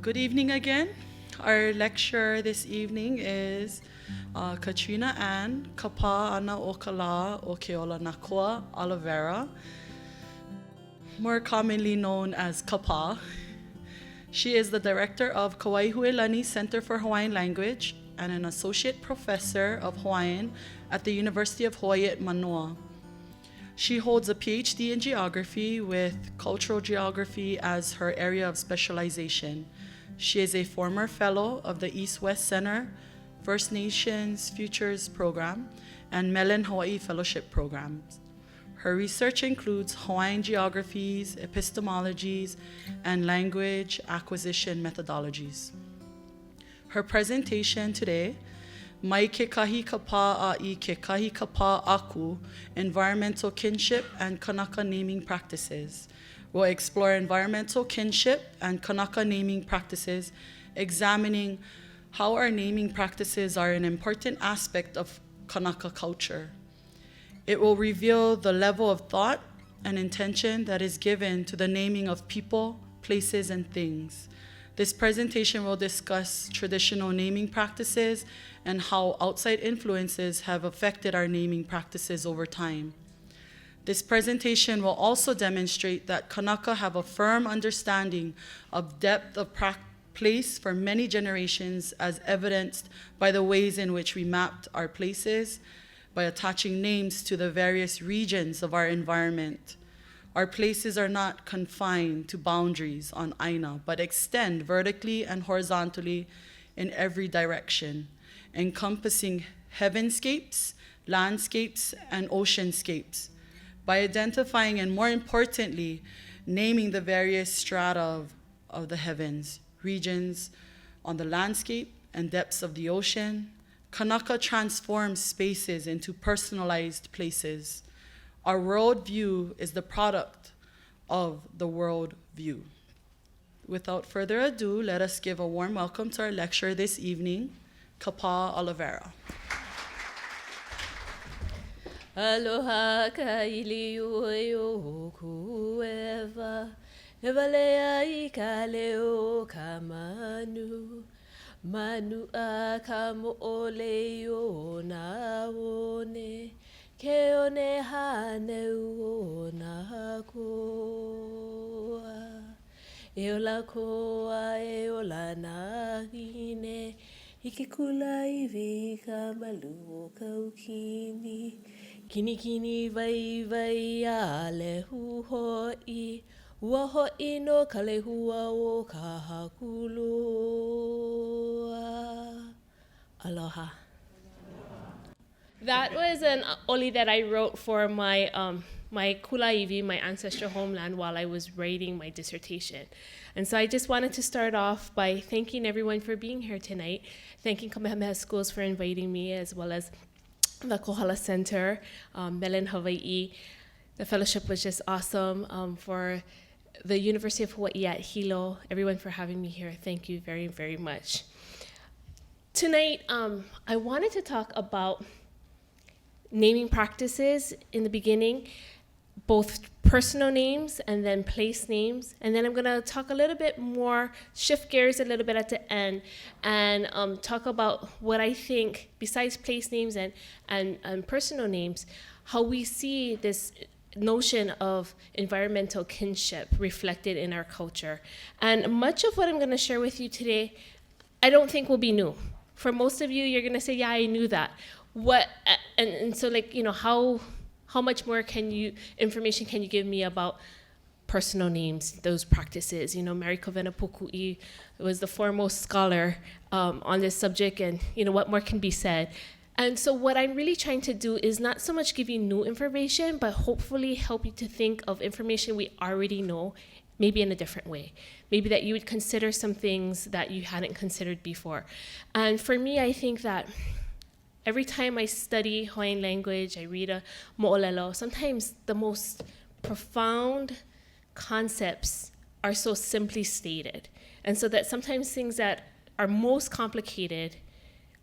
Good evening again. Our lecture this evening is Katrina-Ann Kapāʻanaokalāokeola Oliveira, more commonly known as Kapa. She is the director of Kawaihuelani Center for Hawaiian Language and an associate professor of Hawaiian at the University of Hawaii at Manoa. She holds a PhD in geography with cultural geography as her area of specialization. She is a former fellow of the East-West Center, First Nations Futures Program, and Melen Hawaii Fellowship Programs. Her research includes Hawaiian geographies, epistemologies, and language acquisition methodologies. Her presentation today, Mai Kekahi Kapa Ike, Kekahi Kapa Aku, Environmental Kinship and Kanaka Naming Practices, will explore environmental kinship and Kanaka naming practices, examining how our naming practices are an important aspect of Kanaka culture. It will reveal the level of thought and intention that is given to the naming of people, places, and things. This presentation will discuss traditional naming practices and how outside influences have affected our naming practices over time. This presentation will also demonstrate that Kanaka have a firm understanding of depth of place for many generations, as evidenced by the ways in which we mapped our places by attaching names to the various regions of our environment. Our places are not confined to boundaries on aina, but extend vertically and horizontally in every direction, encompassing heavenscapes, landscapes, and oceanscapes, by identifying and, more importantly, naming the various strata of the heavens, regions on the landscape, and depths of the ocean. Kanaka transforms spaces into personalized places. Our world view is the product of the world view. Without further ado, let us give a warm welcome to our lecturer this evening, Kapa Olivera. Aloha ka iliu o kueva, evalea I ka leo ka manu, manua ka mo'ole o na one, ke one haneu o na koa. E ola koa e ola na hine, I ke kula I vi ka malu o kaukini. Kini kini vai vai a le hu ho'i, ua ho'i no ka lehua o ka hakuloa. Aloha. That was an oli that I wrote for my my Kula, my ancestral homeland, while I was writing my dissertation. And so I just wanted to start off by thanking everyone for being here tonight, thanking Kamehameha Schools for inviting me, as well as the Kohala Center, Melen Hawaii. The fellowship was just awesome. For the University of Hawaii at Hilo, everyone for having me here. Thank you very, very much. Tonight, I wanted to talk about naming practices in the beginning, both personal names and then place names. And then I'm going to talk a little bit more, shift gears a little bit at the end, and talk about what I think, besides place names and personal names, how we see this notion of environmental kinship reflected in our culture. And much of what I'm going to share with you today, I don't think will be new. For most of you, you're going to say, yeah, I knew that. And so, like, you know, how much more information can you give me about personal names, those practices? You know, Mary Kovena Pukui was the foremost scholar on this subject, and, you know, what more can be said? And so what I'm really trying to do is not so much give you new information, but hopefully help you to think of information we already know, maybe in a different way. Maybe that you would consider some things that you hadn't considered before. And for me, I think that every time I study Hawaiian language, I read a mo'olelo, sometimes the most profound concepts are so simply stated. And so that sometimes things that are most complicated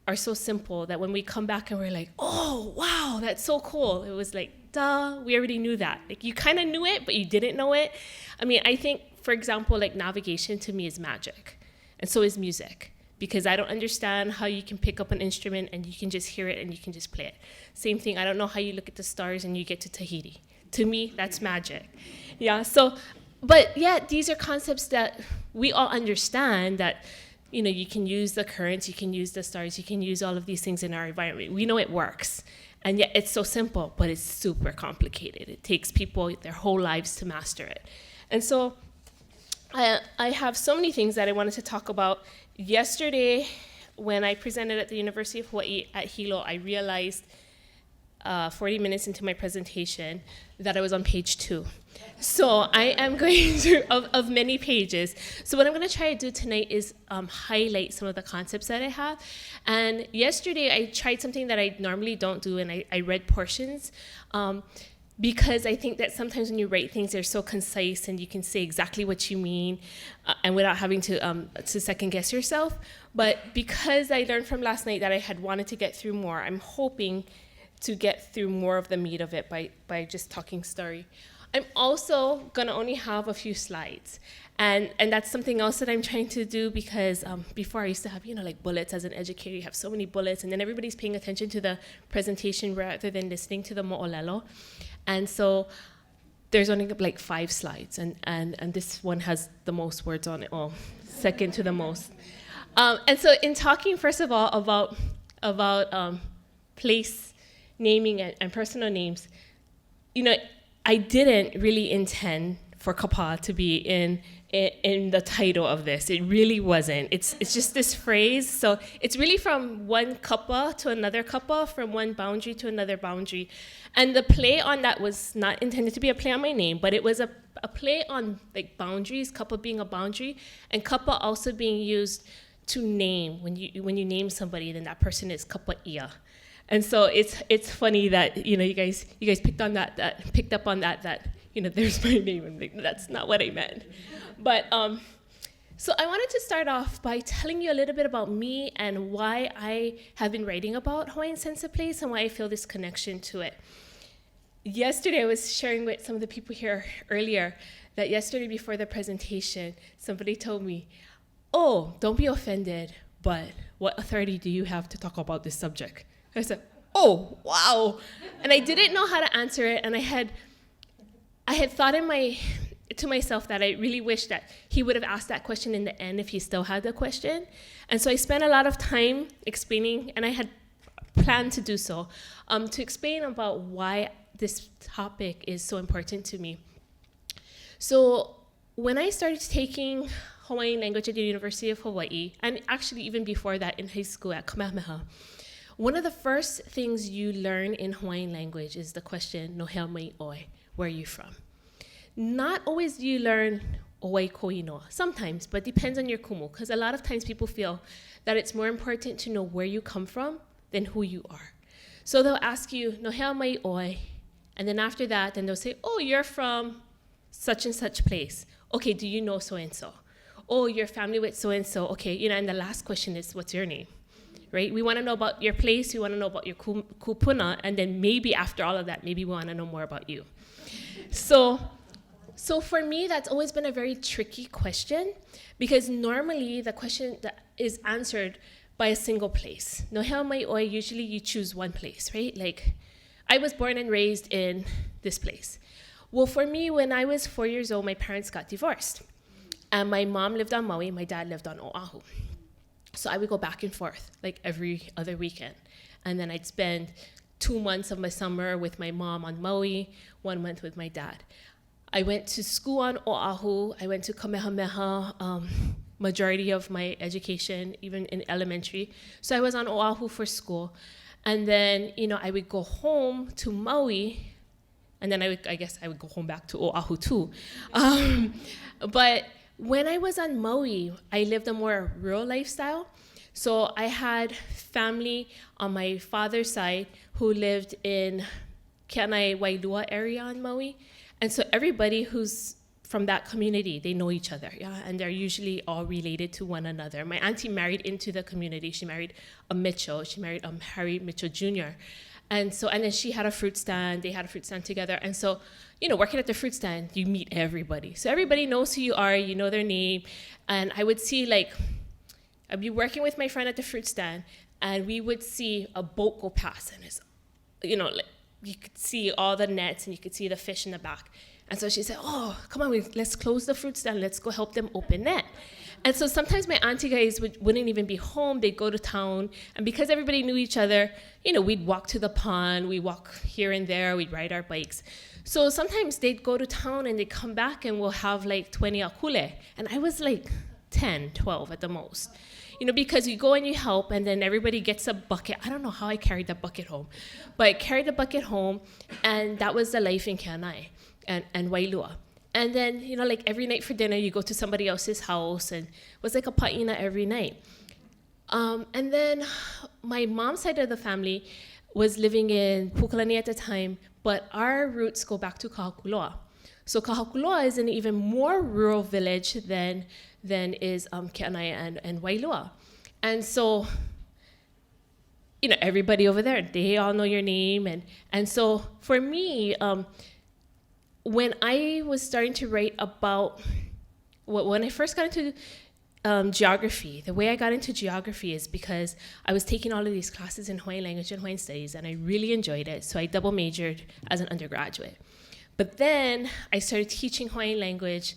are so simple that when we come back and we're like, oh, wow, that's so cool. It was like, duh, we already knew that. Like, you kind of knew it, but you didn't know it. I mean, I think, for example, like navigation to me is magic. And so is music, because I don't understand how you can pick up an instrument and you can just hear it and you can just play it. Same thing, I don't know how you look at the stars and you get to Tahiti. To me, that's magic. Yeah, so, but yeah, these are concepts that we all understand, that, you know, you can use the currents, you can use the stars, you can use all of these things in our environment. We know it works. And yet it's so simple, but it's super complicated. It takes people their whole lives to master it. And so I have so many things that I wanted to talk about. Yesterday, when I presented at the University of Hawaii at Hilo, I realized 40 minutes into my presentation that I was on page 2. So I am going through of many pages. So what I'm going to try to do tonight is highlight some of the concepts that I have. And yesterday I tried something that I normally don't do, and I read portions. Because I think that sometimes when you write things, they're so concise and you can say exactly what you mean and without having to second guess yourself. But because I learned from last night that I had wanted to get through more, I'm hoping to get through more of the meat of it by just talking story. I'm also gonna only have a few slides. And that's something else that I'm trying to do, because before I used to have, you know, like bullets. As an educator, you have so many bullets, and then everybody's paying attention to the presentation rather than listening to the mo'olelo. And so there's only like 5 slides, and this one has the most words on it, well, second to the most. And so in talking, first of all, about place naming and personal names, you know, I didn't really intend for Kapa to be in the title of this. It really wasn't. It's just this phrase. So it's really from one kapa to another kapa, from one boundary to another boundary. And the play on that was not intended to be a play on my name, but it was a play on like boundaries, kapa being a boundary, and kapa also being used to name. When you name somebody, then that person is kapa ia. And so it's funny that, you know, you guys picked up on that, you know, there's my name, and like, that's not what I meant. But so I wanted to start off by telling you a little bit about me and why I have been writing about Hawaiian sense of place and why I feel this connection to it. Yesterday, I was sharing with some of the people here earlier that yesterday before the presentation, somebody told me, "Oh, don't be offended, but what authority do you have to talk about this subject?" I said, "Oh, wow." And I didn't know how to answer it, and I had thought to myself that I really wish that he would have asked that question in the end if he still had the question. And so I spent a lot of time explaining, and I had planned to do so, to explain about why this topic is so important to me. So when I started taking Hawaiian language at the University of Hawaii, and actually even before that in high school at Kamehameha, one of the first things you learn in Hawaiian language is the question, "No hea mai oi," where are you from? Not always do you learn "oi koinoa," sometimes, but depends on your kumu, because a lot of times people feel that it's more important to know where you come from than who you are. So they'll ask you, "No hea mai oi," and then after that, then they'll say, "Oh, you're from such and such place. Okay, do you know so-and-so? Oh, you're family with so-and-so. Okay, you know," and the last question is, "What's your name?" Right? We want to know about your place, we want to know about your kupuna, and then maybe after all of that, maybe we want to know more about you. So for me, that's always been a very tricky question, because normally the question that is answered by a single place. No hea mai oi, usually you choose one place, right? Like, I was born and raised in this place. Well, for me, when I was 4 years old, my parents got divorced. And my mom lived on Maui, my dad lived on Oahu. So I would go back and forth like every other weekend. And then I'd spend 2 months of my summer with my mom on Maui, 1 month with my dad. I went to school on Oahu. I went to Kamehameha, majority of my education, even in elementary. So I was on Oahu for school. And then, you know, I would go home to Maui, and then I guess I would go home back to Oahu too. But when I was on Maui, I lived a more rural lifestyle. So I had family on my father's side who lived in Ke'anai Wailua area on Maui. And so everybody who's from that community, they know each other, yeah, and they're usually all related to one another. My auntie married into the community. She married a Mitchell. She married Harry Mitchell Jr. And then she had a fruit stand. They had a fruit stand together. And so, you know, working at the fruit stand, you meet everybody. So everybody knows who you are. You know their name. And I would see like I'd be working with my friend at the fruit stand, and we would see a boat go past, and it's, like, you could see all the nets, and you could see the fish in the back. And so she said, oh, come on, let's close the fruit stand. Let's go help them open net. And so sometimes my auntie guys wouldn't even be home. They'd go to town. And because everybody knew each other, we'd walk to the pond. We'd walk here and there. We'd ride our bikes. So sometimes they'd go to town and they'd come back and we'll have like 20 akule. And I was like 10, 12 at the most. Because you go and you help, and then everybody gets a bucket. I don't know how I carried the bucket home, but I carried the bucket home, and that was the life in Keanai and Wailua. And then, like every night for dinner, you go to somebody else's house, and it was like a paina every night. And then my mom's side of the family was living in Pukalani at the time, but our roots go back to Kahakuloa. So Kahakuloa is an even more rural village than is Keanai and Wailua. And so, everybody over there, they all know your name. And so for me, when I was starting to write about, when I first got into geography, the way I got into geography is because I was taking all of these classes in Hawaiian language and Hawaiian studies, and I really enjoyed it. So I double majored as an undergraduate. But then I started teaching Hawaiian language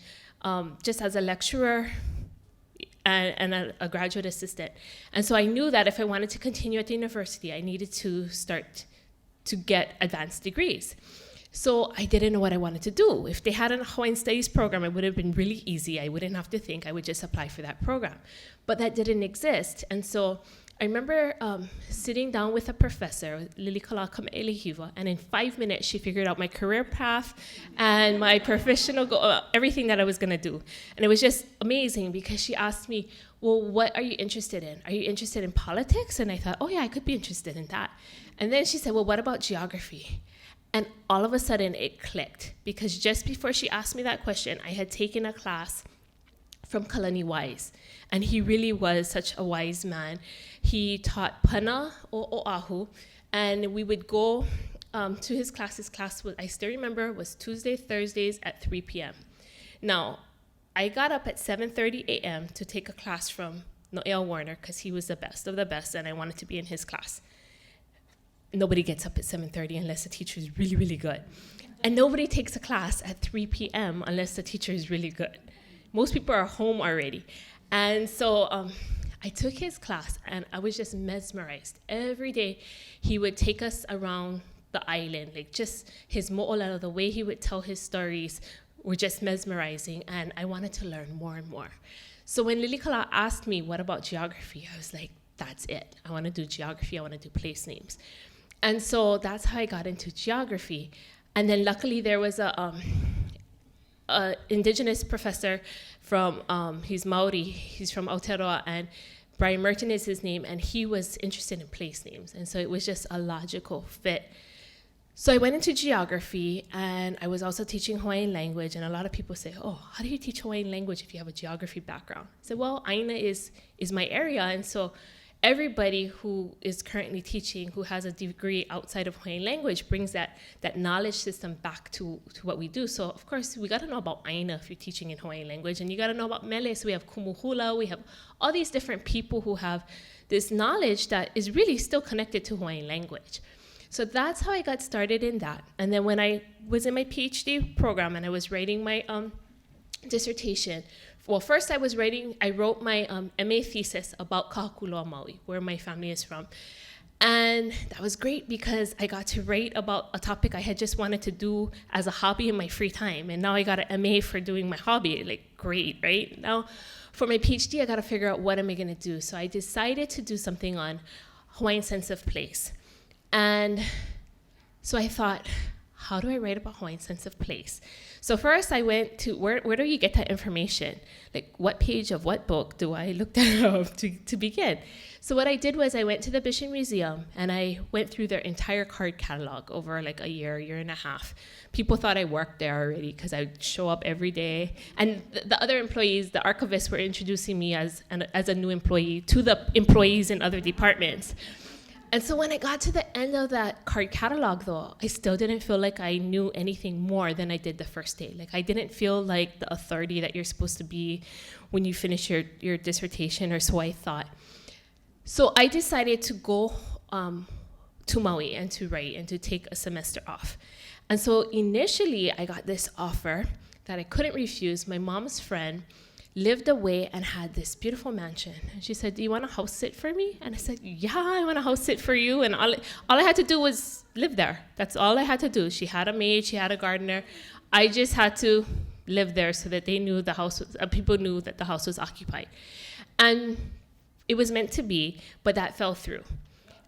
just as a lecturer and a graduate assistant. And so I knew that if I wanted to continue at the university, I needed to start to get advanced degrees. So I didn't know what I wanted to do. If they had a Hawaiian studies program, it would have been really easy. I wouldn't have to think. I would just apply for that program. But that didn't exist. And so I remember sitting down with a professor, Lilikala Kamehameha, and in 5 minutes, she figured out my career path and my professional goal, everything that I was gonna do. And it was just amazing because she asked me, well, what are you interested in? Are you interested in politics? And I thought, oh yeah, I could be interested in that. And then she said, well, what about geography? And all of a sudden it clicked, because just before she asked me that question, I had taken a class from Kalani Wise. And he really was such a wise man. He taught Pana o Oahu, and we would go to his class. His class, I still remember, was Tuesday, Thursdays at 3 p.m. Now, I got up at 7:30 a.m. to take a class from Noel Warner because he was the best of the best, and I wanted to be in his class. Nobody gets up at 7:30 unless the teacher is really, really good. And nobody takes a class at 3 p.m. unless the teacher is really good. Most people are home already. And so I took his class, and I was just mesmerized. Every day, he would take us around the island, like just his mo'olelo, the way he would tell his stories were just mesmerizing, and I wanted to learn more and more. So when Lilikala asked me, what about geography? I was like, that's it. I want to do geography. I want to do place names. And so that's how I got into geography. And then luckily there was a indigenous professor from, he's Maori, he's from Aotearoa, and Brian Merton is his name, and he was interested in place names. And so it was just a logical fit. So I went into geography, and I was also teaching Hawaiian language, and a lot of people say, oh, how do you teach Hawaiian language if you have a geography background? I said, well, aina is my area, and so everybody who is currently teaching, who has a degree outside of Hawaiian language, brings that knowledge system back to what we do. So of course, we gotta know about aina if you're teaching in Hawaiian language, and you gotta know about mele. So we have kumuhula, we have all these different people who have this knowledge that is really still connected to Hawaiian language. So that's how I got started in that. And then when I was in my PhD program and I was writing my dissertation, well, first I wrote my MA thesis about Kahakuloa Maui, where my family is from. And that was great because I got to write about a topic I had just wanted to do as a hobby in my free time. And now I got an MA for doing my hobby. Like, great, right? Now, for my PhD, I got to figure out what am I going to do. So I decided to do something on Hawaiian sense of place. And so I thought, how do I write about Hawaiian sense of place? So first I went to, where do you get that information? Like, what page of what book do I look that up to begin? So what I did was I went to the Bishop Museum, and I went through their entire card catalog over like a year and a half. People thought I worked there already because I would show up every day. And the other employees, the archivists, were introducing me as a new employee to the employees in other departments. And so when I got to the end of that card catalog, though, I still didn't feel like I knew anything more than I did the first day. Like, I didn't feel like the authority that you're supposed to be when you finish your dissertation, or so I thought. So I decided to go to Maui and to write and to take a semester off. And so initially, I got this offer that I couldn't refuse. My mom's friend lived away and had this beautiful mansion. And she said, "Do you want to house sit for me?" And I said, "Yeah, I want to house sit for you." And all I had to do was live there. That's all I had to do. She had a maid, she had a gardener. I just had to live there so that they knew the house was, people knew that the house was occupied. And it was meant to be, but that fell through.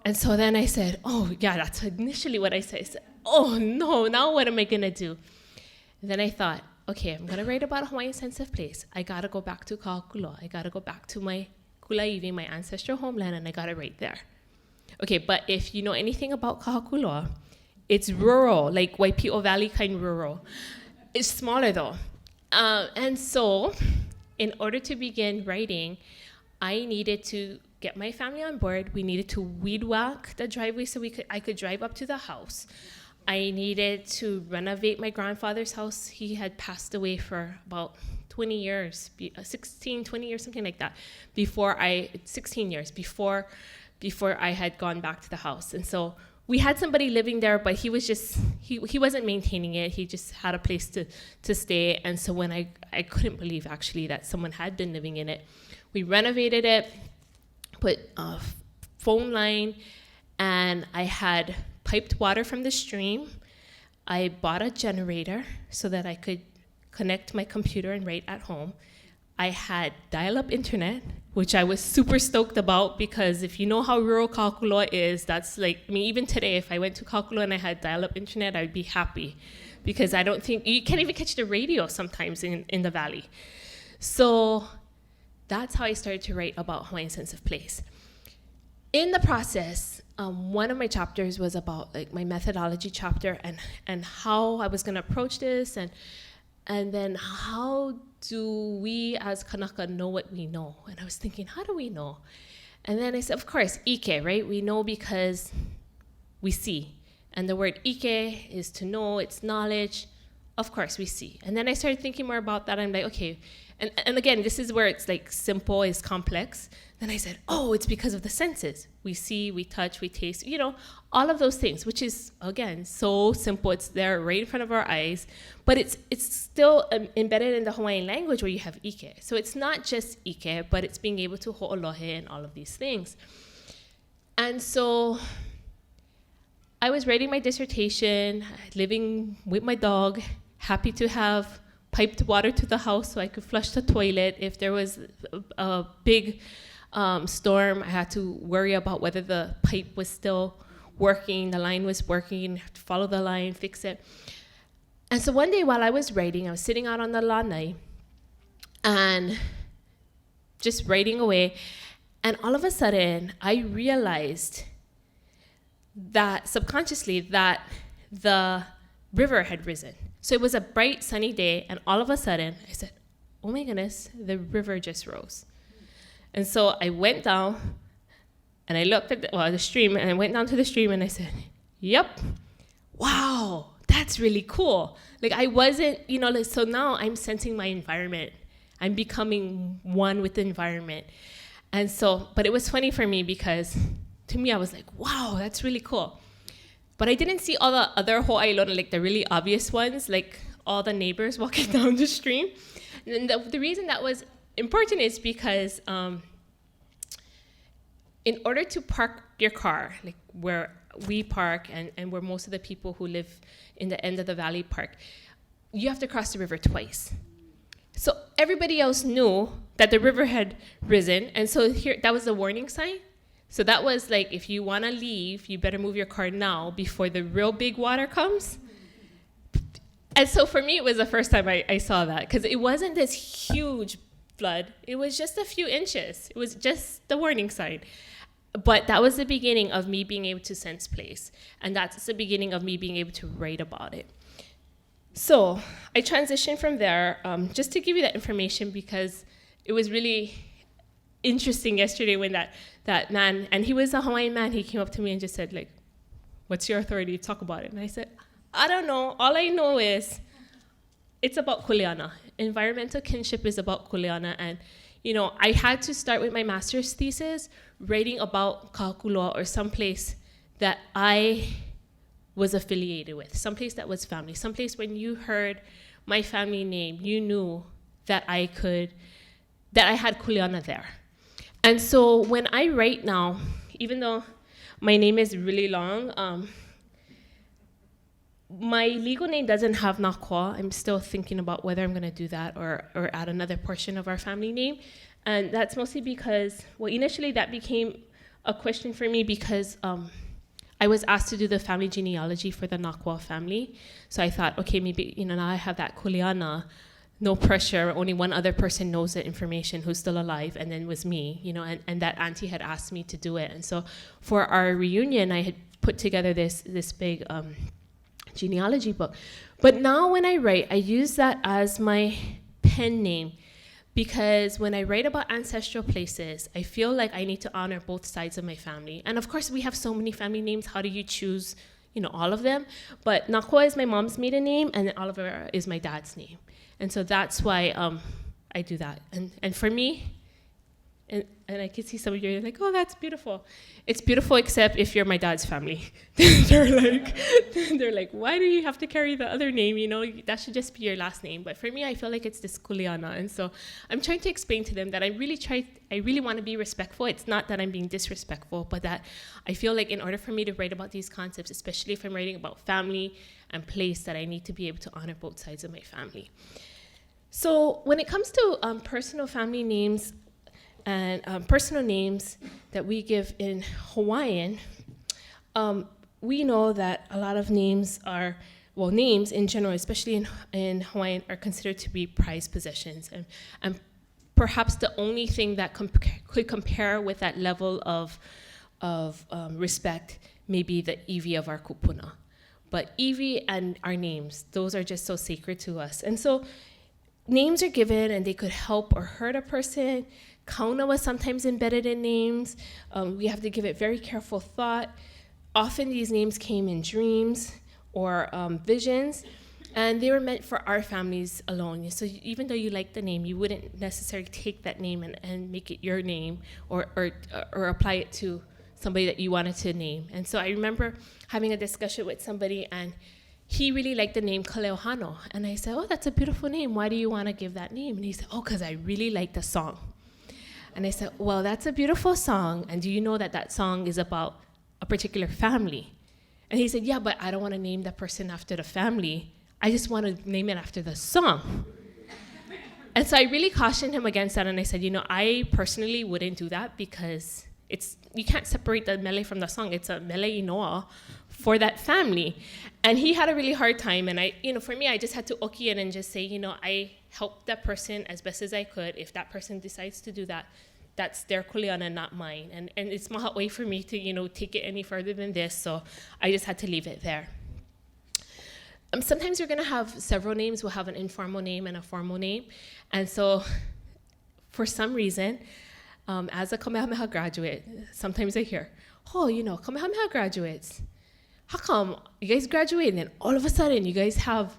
And so then I said, oh yeah, that's initially what I said. I said, oh no, now what am I gonna do? And then I thought, okay, I'm gonna write about a Hawaiian sense of place. I gotta go back to Ka'akula. I gotta go back to my Kula Iwi, my ancestral homeland, and I gotta write there. Okay, but if you know anything about Ka'akula, it's rural, like Waipio Valley kind rural. It's smaller though. And so, in order to begin writing, I needed to get my family on board. We needed to weed whack the driveway so I could drive up to the house. I needed to renovate my grandfather's house. He had passed away for about 20 years, 16, 20 years, something like that, 16 years before I had gone back to the house. And so we had somebody living there, but he was just, he wasn't maintaining it. He just had a place to stay. And so when I couldn't believe actually that someone had been living in it, we renovated it, put a phone line, and I had piped water from the stream. I bought a generator so that I could connect my computer and write at home. I had Dialup Internet, which I was super stoked about, because if you know how rural Ka'akula is, that's like, I mean, even today, if I went to Ka'akula and I had Dialup Internet, I'd be happy, because I don't think, you can't even catch the radio sometimes in the valley. So that's how I started to write about Hawaiian sense of place. In the process, one of my chapters was about like my methodology chapter and how I was going to approach this, and then how do we as Kanaka know what we know? And I was thinking, how do we know? And then I said, of course, Ike, right? We know because we see. And the word Ike is to know, it's knowledge. Of course, we see. And then I started thinking more about that. I'm like, okay. And again, this is where it's like simple is complex. Then I said, oh, it's because of the senses. We see, we touch, we taste, you know, all of those things, which is, again, so simple. It's there right in front of our eyes. But it's still embedded in the Hawaiian language where you have Ike. So it's not just Ike, but it's being able to ho'olohe and all of these things. And so I was writing my dissertation, living with my dog, happy to have piped water to the house so I could flush the toilet. If there was a big storm, I had to worry about whether the pipe was still working, the line was working, have to follow the line, fix it. And so one day while I was writing, I was sitting out on the lanai and just writing away, and all of a sudden I realized that subconsciously that the river had risen. So it was a bright sunny day, and all of a sudden I said, oh my goodness, the river just rose. And so I went down and I looked at the stream, and I went down to the stream and I said, yep, wow, that's really cool. Like I wasn't, you know, like, so now I'm sensing my environment. I'm becoming one with the environment. And so, but it was funny for me because to me, I was like, wow, that's really cool. But I didn't see all the other ho'ailona, like the really obvious ones, like all the neighbors walking down the stream. And the reason that was important is because in order to park your car, like where we park and where most of the people who live in the end of the valley park, you have to cross the river twice. So everybody else knew that the river had risen, and so here that was the warning sign. So that was like, if you want to leave, you better move your car now before the real big water comes. And so for me, it was the first time I saw that, because it wasn't this huge flood. It was just a few inches. It was just the warning sign. But that was the beginning of me being able to sense place. And that's the beginning of me being able to write about it. So I transitioned from there, just to give you that information, because it was really interesting yesterday when that man, and he was a Hawaiian man, he came up to me and just said, like, what's your authority to talk about it? And I said, I don't know. All I know is it's about kuleana. Environmental kinship is about kuleana. And, you know, I had to start with my master's thesis writing about Kaakula, or someplace that I was affiliated with, someplace that was family, someplace when you heard my family name, you knew that I had kuleana there. And so when I write now, even though my name is really long, my legal name doesn't have Nakwa. I'm still thinking about whether I'm gonna do that or add another portion of our family name. And that's mostly because, well, initially that became a question for me because I was asked to do the family genealogy for the Nakwa family. So I thought, okay, maybe, you know, now I have that kuleana, no pressure, only one other person knows the information who's still alive, and then was me, you know, and that auntie had asked me to do it. And so for our reunion, I had put together this big genealogy book. But now when I write, I use that as my pen name, because when I write about ancestral places, I feel like I need to honor both sides of my family. And of course, we have so many family names. How do you choose, you know, all of them? But Nakwa is my mom's maiden name, and Olivera is my dad's name. And so that's why I do that. And for me, and I can see some of you are like, oh, that's beautiful. It's beautiful except if you're my dad's family. they're like, why do you have to carry the other name? You know, that should just be your last name. But for me, I feel like it's this kuleana. And so I'm trying to explain to them that I really want to be respectful. It's not that I'm being disrespectful, but that I feel like in order for me to write about these concepts, especially if I'm writing about family and place, that I need to be able to honor both sides of my family. So when it comes to personal family names and personal names that we give in Hawaiian, we know that a lot of names are, well, names in general, especially in Hawaiian, are considered to be prized possessions. And perhaps the only thing that could compare with that level of respect may be the iwi of our kupuna. But iwi and our names, those are just so sacred to us. And so names are given and they could help or hurt a person. Kauna was sometimes embedded in names. We have to give it very careful thought. Often these names came in dreams or visions, and they were meant for our families alone. So even though you like the name, you wouldn't necessarily take that name and make it your name or apply it to somebody that you wanted to name. And so I remember having a discussion with somebody, and he really liked the name Kaleohano. And I said, oh, that's a beautiful name. Why do you want to give that name? And he said, oh, because I really like the song. And I said, well, that's a beautiful song. And do you know that that song is about a particular family? And he said, yeah, but I don't want to name that person after the family. I just want to name it after the song. And so I really cautioned him against that. And I said, you know, I personally wouldn't do that because you can't separate the mele from the song. It's a mele inoa for that family. And he had a really hard time. And for me, I just had to oki in and just say, I helped that person as best as I could. If that person decides to do that, that's their kuleana, not mine. And it's maha way for me to, take it any further than this. So I just had to leave it there. Sometimes you're going to have several names. We'll have an informal name and a formal name. And so for some reason, as a Kamehameha graduate, sometimes I hear, oh, Kamehameha graduates, how come you guys graduate and then all of a sudden you guys have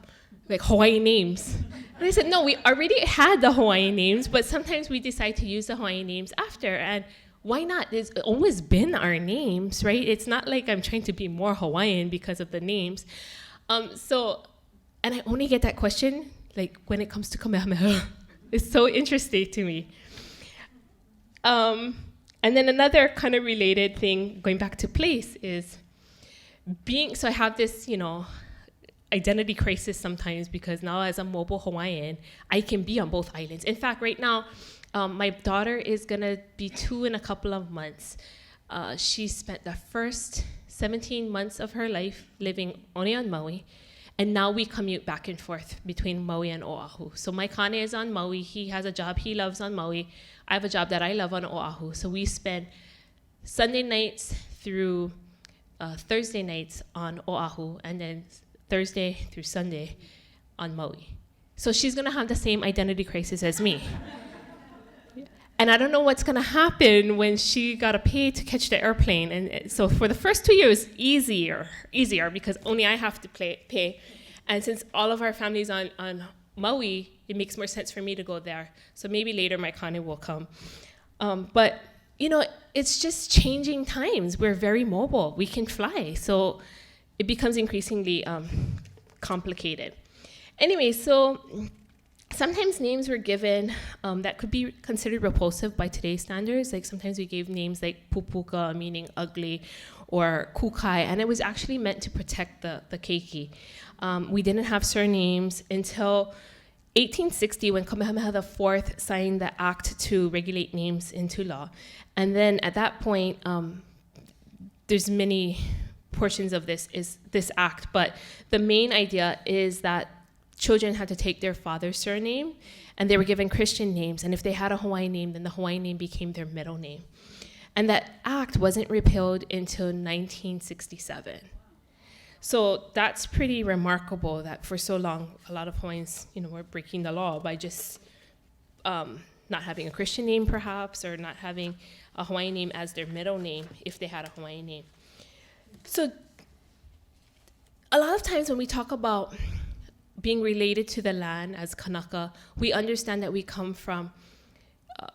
like Hawaiian names? And I said, no, we already had the Hawaiian names, but sometimes we decide to use the Hawaiian names after. And why not? It's always been our names, right? It's not like I'm trying to be more Hawaiian because of the names. And I only get that question like when it comes to Kamehameha. It's so interesting to me. And then another kind of related thing, going back to place, is so I have this, identity crisis sometimes because now as a mobile Hawaiian, I can be on both islands. In fact, right now, my daughter is gonna be 2 in a couple of months. She spent the first 17 months of her life living only on Maui, and now we commute back and forth between Maui and Oahu. So my kane is on Maui, he has a job he loves on Maui, I have a job that I love on Oahu. So we spend Sunday nights through Thursday nights on Oahu, and then Thursday through Sunday on Maui. So she's gonna have the same identity crisis as me. And I don't know what's going to happen when she got to pay to catch the airplane. And so for the first 2 years, easier because only I have to pay. And since all of our families on Maui, it makes more sense for me to go there. So maybe later my kane will come. But, it's just changing times. We're very mobile. We can fly. So it becomes increasingly complicated. Anyway, so sometimes names were given that could be considered repulsive by today's standards. Like sometimes we gave names like pupuka, meaning ugly, or kukai, and it was actually meant to protect the keiki. We didn't have surnames until 1860 when Kamehameha IV signed the act to regulate names into law. And then at that point, there's many portions of this act, but the main idea is that children had to take their father's surname, and they were given Christian names, and if they had a Hawaiian name, then the Hawaiian name became their middle name. And that act wasn't repealed until 1967. So that's pretty remarkable that for so long, a lot of Hawaiians, were breaking the law by just not having a Christian name, perhaps, or not having a Hawaiian name as their middle name if they had a Hawaiian name. So a lot of times when we talk about being related to the land as Kanaka, we understand that we come from,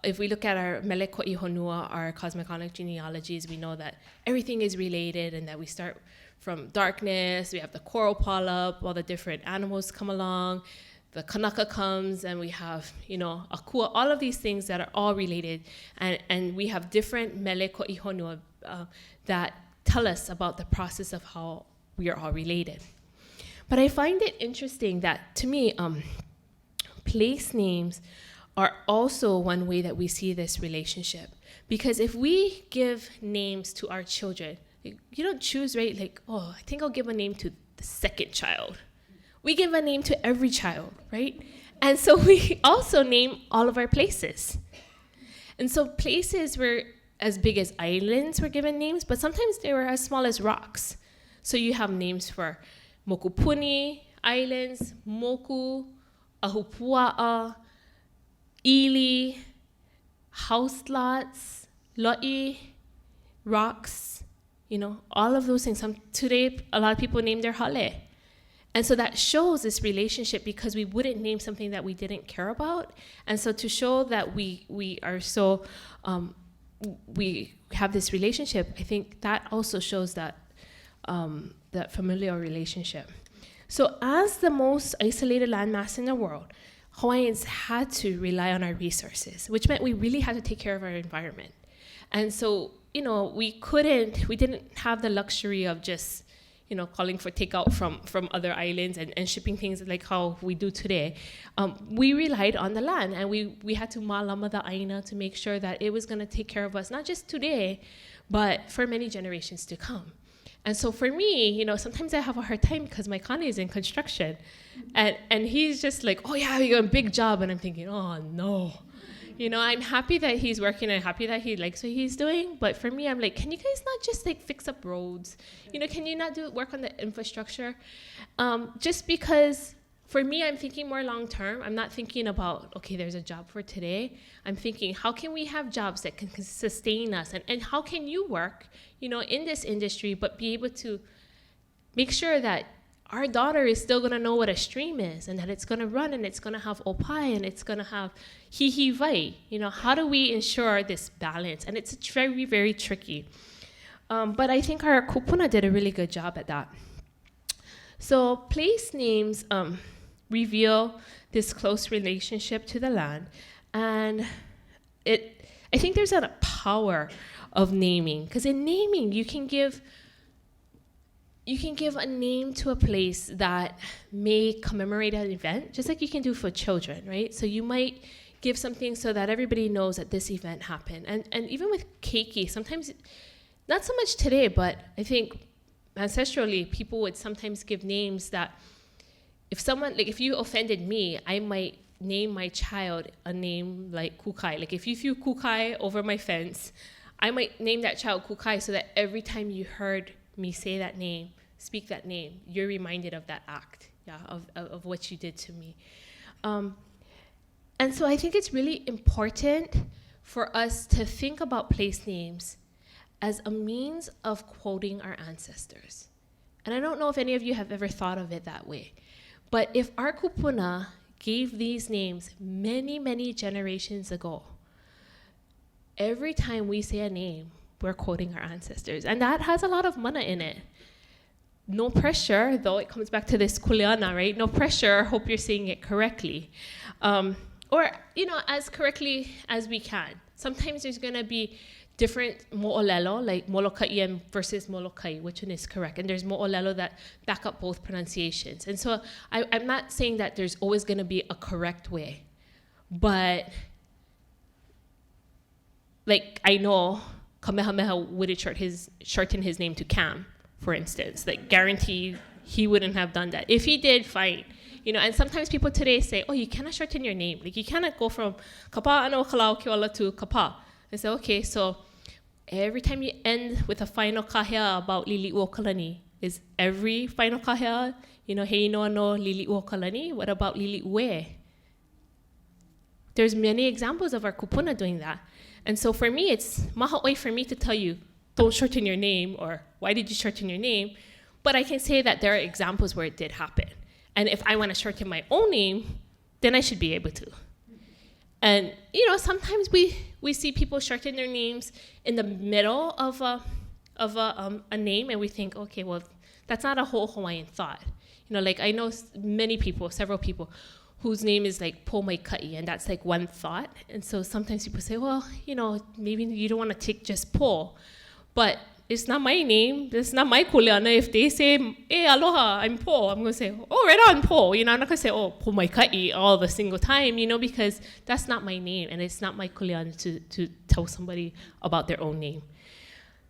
if we look at our mele ko'i honua, our cosmogonic genealogies, we know that everything is related and that we start from darkness, we have the coral polyp, all the different animals come along, the Kanaka comes, and we have, akua, all of these things that are all related. And we have different mele ko'i honua that tell us about the process of how we are all related. But I find it interesting that, to me, place names are also one way that we see this relationship. Because if we give names to our children, you don't choose, right? Like, I think I'll give a name to the second child. We give a name to every child, right? And so we also name all of our places. And so places were as big as islands were given names, but sometimes they were as small as rocks. So you have names for Mokupuni Islands, Moku, Ahupua'a, Ili, house lots, lo'i, rocks, all of those things. Today, a lot of people name their hale. And so that shows this relationship because we wouldn't name something that we didn't care about. And so to show that we are so, we have this relationship, I think that also shows that that familial relationship. So as the most isolated landmass in the world, Hawaiians had to rely on our resources, which meant we really had to take care of our environment. And so, we didn't have the luxury of just, calling for takeout from other islands and shipping things like how we do today. We relied on the land, and we had to mālama the aina to make sure that it was gonna take care of us, not just today, but for many generations to come. And so for me, sometimes I have a hard time because my kane is in construction. And he's just like, oh yeah, you got a big job. And I'm thinking, oh no. I'm happy that he's working and happy that he likes what he's doing. But for me, I'm like, can you guys not just fix up roads? Can you not work on the infrastructure? Just because for me, I'm thinking more long term. I'm not thinking about, okay, there's a job for today. I'm thinking, how can we have jobs that can sustain us? And how can you work, in this industry, but be able to make sure that our daughter is still gonna know what a stream is and that it's gonna run and it's gonna have opai and it's gonna have hihivai. How do we ensure this balance? And it's very, very tricky. But I think our kupuna did a really good job at that. So place names reveal this close relationship to the land. And I think there's a power of naming, because in naming you can give a name to a place that may commemorate an event, just like you can do for children, right? So you might give something so that everybody knows that this event happened. And even with keiki, sometimes, not so much today, but I think ancestrally, people would sometimes give names that if you offended me, I might name my child a name like Kukai. Like if you threw Kukai over my fence, I might name that child Kukai so that every time you heard me say that name, speak that name, you're reminded of that act, of what you did to me. And so I think it's really important for us to think about place names as a means of quoting our ancestors. And I don't know if any of you have ever thought of it that way, but if our kupuna gave these names many, many generations ago, every time we say a name, we're quoting our ancestors. And that has a lot of mana in it. No pressure, though it comes back to this kuleana, right? No pressure, hope you're saying it correctly. Or, as correctly as we can. Sometimes there's gonna be different mo'olelo, like Molokai versus Molokai, which one is correct? And there's mo'olelo that back up both pronunciations. And so I'm not saying that there's always gonna be a correct way, but like I know Kamehameha wouldn't shorten his name to Cam, for instance. Like guaranteed he wouldn't have done that. If he did, fine. And sometimes people today say, oh, you cannot shorten your name. Like you cannot go from Kapaʻanaokalāokeola to Kapa. I say, okay, so every time you end with a final kahea about lili'u kalani, is every final kahea, hei noa no lili'u kalani? What about lili'u? There's many examples of our kupuna doing that. And so for me, it's maha'oi for me to tell you, don't shorten your name, or why did you shorten your name? But I can say that there are examples where it did happen. And if I want to shorten my own name, then I should be able to. And, sometimes we see people shorten their names in the middle of a name, and we think, okay, well, that's not a whole Hawaiian thought. Like I know several people, whose name is like Po Mai Kai, and that's like one thought. And so sometimes people say, well, maybe you don't want to take just Po, but it's not my name. It's not my kuleana. If they say, hey, aloha, I'm Po, I'm going to say, oh, right on, Po. I'm not going to say, oh, Po Mai Kai all the single time, because that's not my name, and it's not my kuleana to tell somebody about their own name.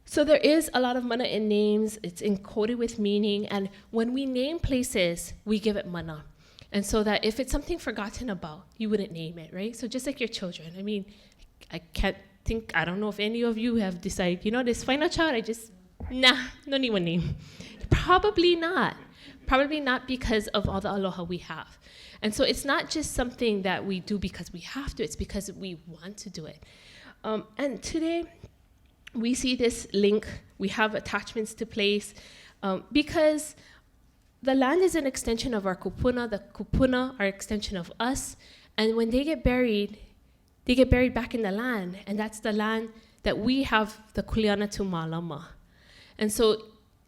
So there is a lot of mana in names. It's encoded with meaning, and when we name places, we give it mana. And so that if it's something forgotten about, you wouldn't name it, right? So just like your children. I mean, I don't know if any of you have decided, this final child, no need one name. Probably not. Probably not because of all the aloha we have. And so it's not just something that we do because we have to, it's because we want to do it. And today, we see this link, we have attachments to place, because the land is an extension of our kupuna, the kupuna are an extension of us, and when they get buried back in the land, and that's the land that we have the kuleana to malama. And so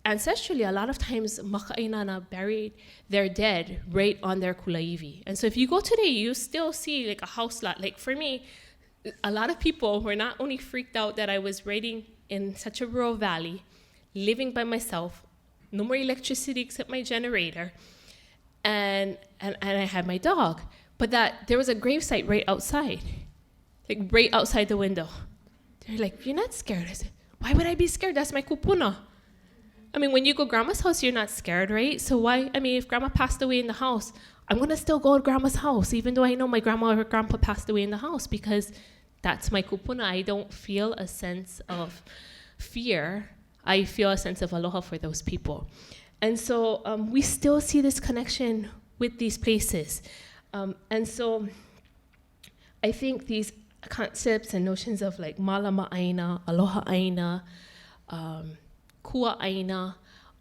ancestrally, a lot of times, maka'inana buried their dead right on their kulaiwi. And so if you go today, you still see like a house lot. Like for me, a lot of people were not only freaked out that I was raiding in such a rural valley, living by myself, no more electricity except my generator, and I had my dog, but that there was a gravesite right outside, like right outside the window. They're like, you're not scared? I said, why would I be scared? That's my kupuna. I mean, when you go grandma's house, you're not scared, right? So why, if grandma passed away in the house, I'm gonna still go to grandma's house, even though I know my grandma or grandpa passed away in the house, because that's my kupuna. I don't feel a sense of fear. I feel a sense of aloha for those people. And so we still see this connection with these places. And so I think these concepts and notions of like malama aina, aloha aina, kua aina,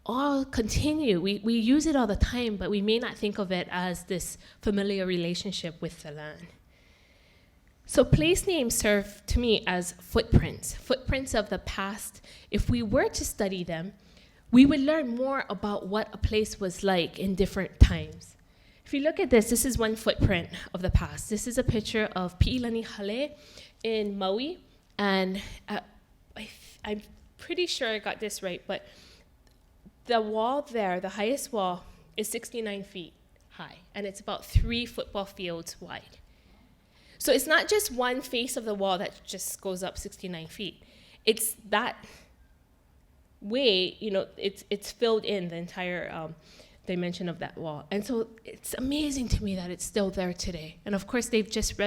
all continue. We use it all the time, but we may not think of it as this familiar relationship with the land. So place names serve to me as footprints of the past. If we were to study them, we would learn more about what a place was like in different times. If you look at this is one footprint of the past. This is a picture of Pi'ilani Hale in Maui, and I'm pretty sure I got this right, but the wall there, the highest wall, is 69 feet high, and it's about 3 football fields wide. So it's not just one face of the wall that just goes up 69 feet. It's that way, it's filled in the entire dimension of that wall. And so it's amazing to me that it's still there today. And of course, they've just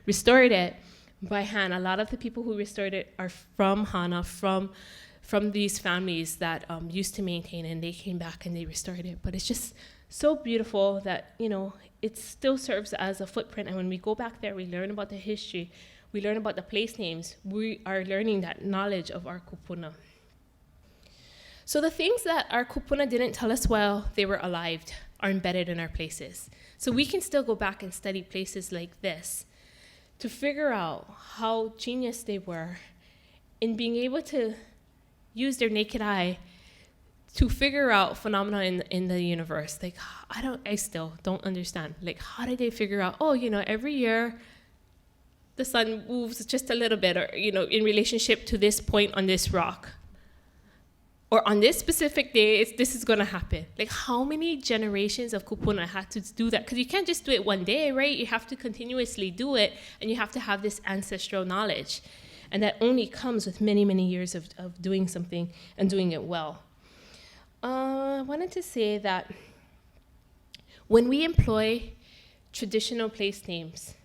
restored it by hand. A lot of the people who restored it are from Hana, from these families that used to maintain, and they came back and they restored it. But it's just so beautiful that, it still serves as a footprint. And when we go back there, we learn about the history. we learn about the place names, we are learning that knowledge of our kupuna. So the things that our kupuna didn't tell us while they were alive are embedded in our places. So we can still go back and study places like this to figure out how genius they were in being able to use their naked eye to figure out phenomena in the universe. Like, I still don't understand. Like, how did they figure out, every year the sun moves just a little bit, or, in relationship to this point on this rock. Or on this specific day, this is gonna happen. Like, how many generations of kupuna had to do that? Because you can't just do it one day, right? You have to continuously do it, and you have to have this ancestral knowledge. And that only comes with many, many years of doing something and doing it well. I wanted to say that when we employ traditional place names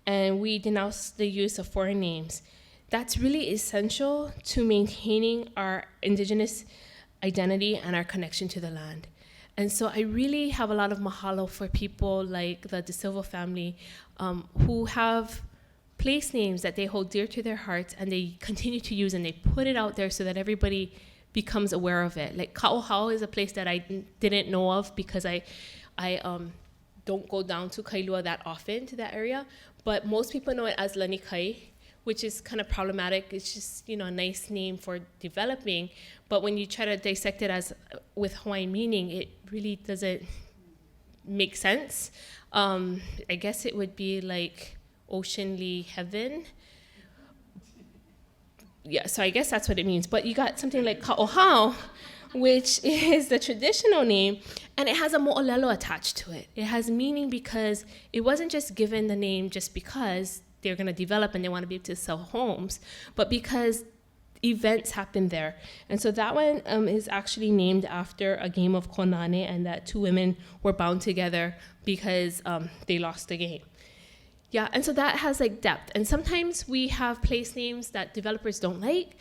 and we denounce the use of foreign names, that's really essential to maintaining our indigenous identity and our connection to the land. And so I really have a lot of mahalo for people like the De Silva family who have place names that they hold dear to their hearts and they continue to use, and they put it out there so that everybody becomes aware of it. Like Ka'ohao is a place that I didn't know of because I don't go down to Kailua that often, to that area, but most people know it as Lanikai, which is kind of problematic. It's just, a nice name for developing, but when you try to dissect it as with Hawaiian meaning, it really doesn't make sense. I guess it would be like oceanly heaven. Yeah, so I guess that's what it means. But you got something like Ka'ohao, which is the traditional name, and it has a mo'olelo attached to it. It has meaning because it wasn't just given the name just because they're going to develop and they want to be able to sell homes, but because events happen there. And so that one is actually named after a game of konane, and that two women were bound together because they lost the game. Yeah, and so that has like depth. And sometimes we have place names that developers don't like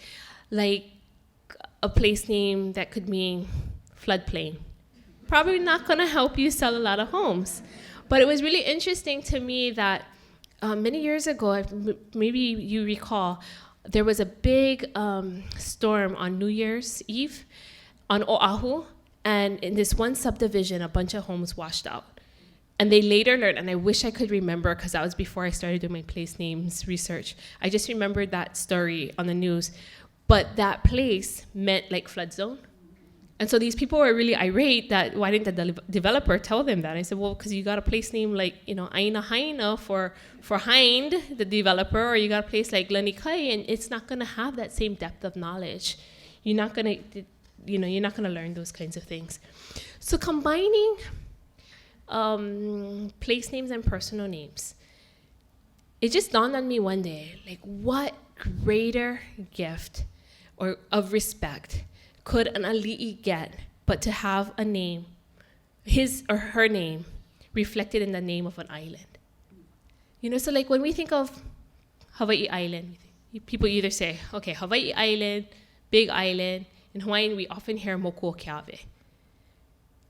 a place name that could mean floodplain. Probably not going to help you sell a lot of homes. But it was really interesting to me that many years ago, maybe you recall, there was a big storm on New Year's Eve on Oahu, and in this one subdivision, a bunch of homes washed out. And they later learned, and I wish I could remember because that was before I started doing my place names research. I just remembered that story on the news. But that place meant like flood zone. And so these people were really irate that why didn't the developer tell them that? I said, well, because you got a place name like, aina for hind, the developer, or you got a place like Lanikai, and it's not going to have that same depth of knowledge. You're not going to learn those kinds of things. So combining place names and personal names, it just dawned on me one day, like what greater gift or of respect could an ali'i get but to have a name, his or her name, reflected in the name of an island. So like when we think of Hawaii Island, people either say, okay, Hawaii Island, big island. In Hawaiian, we often hear mokuo keawe.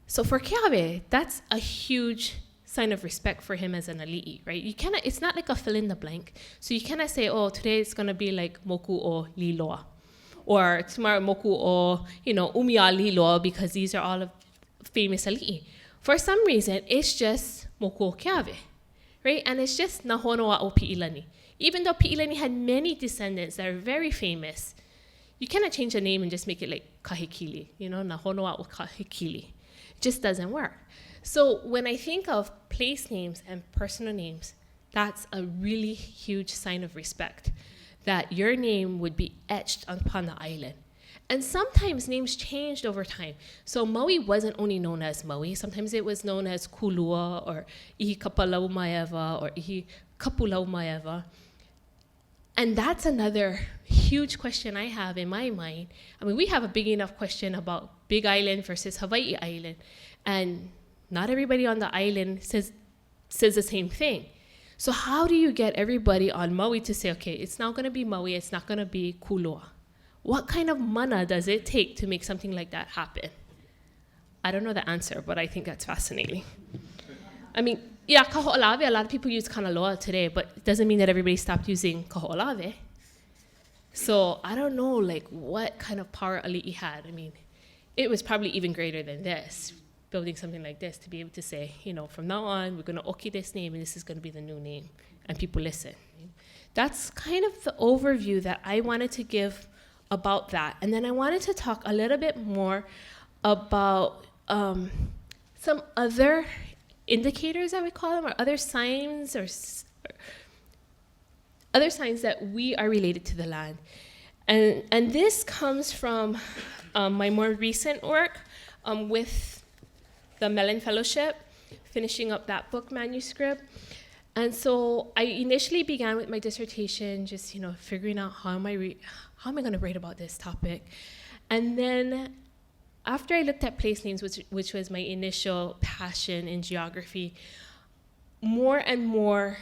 So for Keawe, that's a huge sign of respect for him as an ali'i, right? It's not like a fill in the blank. So you cannot say, oh, today it's gonna be like moku o liloa. Or tomorrow moku o, umia liloa, because these are all of famous ali'i. For some reason, it's just moku o Keawe, right? And it's just nahonoa o Pi'ilani. Even though Pi'ilani had many descendants that are very famous, you cannot change the name and just make it like Kahikili, nahonoa o Kahikili. It just doesn't work. So when I think of place names and personal names, that's a really huge sign of respect, that your name would be etched upon the island. And sometimes names changed over time. So Maui wasn't only known as Maui. Sometimes it was known as Kulua or Ihi Kapalaumaeva or Ihi Kapulaumaeva. And that's another huge question I have in my mind. I mean, we have a big enough question about Big Island versus Hawaii Island. And not everybody on the island says the same thing. So how do you get everybody on Maui to say, okay, it's not going to be Maui, it's not going to be Kulua? What kind of mana does it take to make something like that happen? I don't know the answer, but I think that's fascinating. I mean, Yeah, kaho'olawe, a lot of people use kanaloa today, but it doesn't mean that everybody stopped using kaho'olawe. So I don't know, like, what kind of power Ali'i had. I mean, it was probably even greater than this, building something like this, to be able to say, you know, from now on, we're going to oki this name, and this is going to be the new name, and people listen. That's kind of the overview that I wanted to give about that. And then I wanted to talk a little bit more about some other indicators, I would call them, or other signs, or other signs that we are related to the land. And this comes from my more recent work with the Mellon Fellowship, finishing up that book manuscript. And so I initially began with my dissertation, just, you know, figuring out how am I going to write about this topic. And then after I looked at place names, which was my initial passion in geography, more and more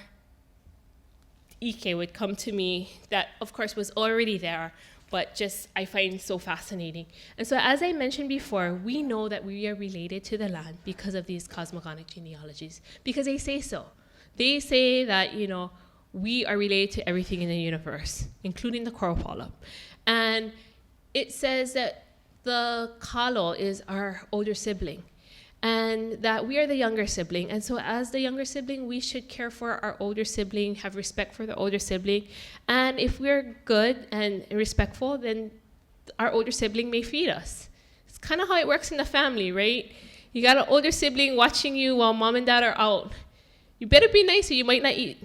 Ike would come to me that, of course, was already there, but just I find so fascinating. And so as I mentioned before, we know that we are related to the land because of these cosmogonic genealogies, because they say so. They say that, you know, we are related to everything in the universe, including the coral polyp. And it says that the kalo is our older sibling, and that we are the younger sibling. And so as the younger sibling, we should care for our older sibling, have respect for the older sibling. And if we're good and respectful, then our older sibling may feed us. It's kind of how it works in the family, right? You got an older sibling watching you while mom and dad are out. You better be nice or you might not eat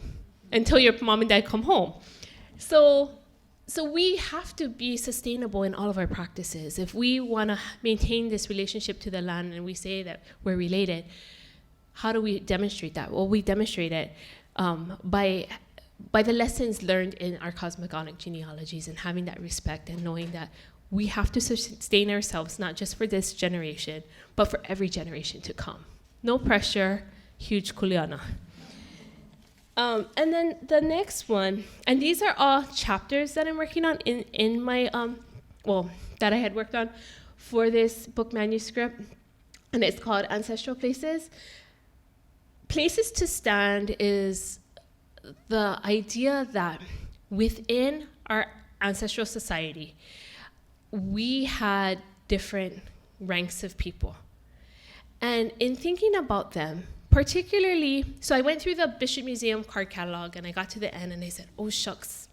until your mom and dad come home. So we have to be sustainable in all of our practices. If we want to maintain this relationship to the land and we say that we're related, how do we demonstrate that? Well, we demonstrate it by the lessons learned in our cosmogonic genealogies, and having that respect and knowing that we have to sustain ourselves, not just for this generation, but for every generation to come. No pressure, huge kuleana. And then the next one, and these are all chapters that I'm working on in my, that I had worked on for this book manuscript, and it's called Ancestral Places. Places to stand is the idea that within our ancestral society, we had different ranks of people. And in thinking about them, particularly, so I went through the Bishop Museum card catalog, and I got to the end and I said, oh shucks,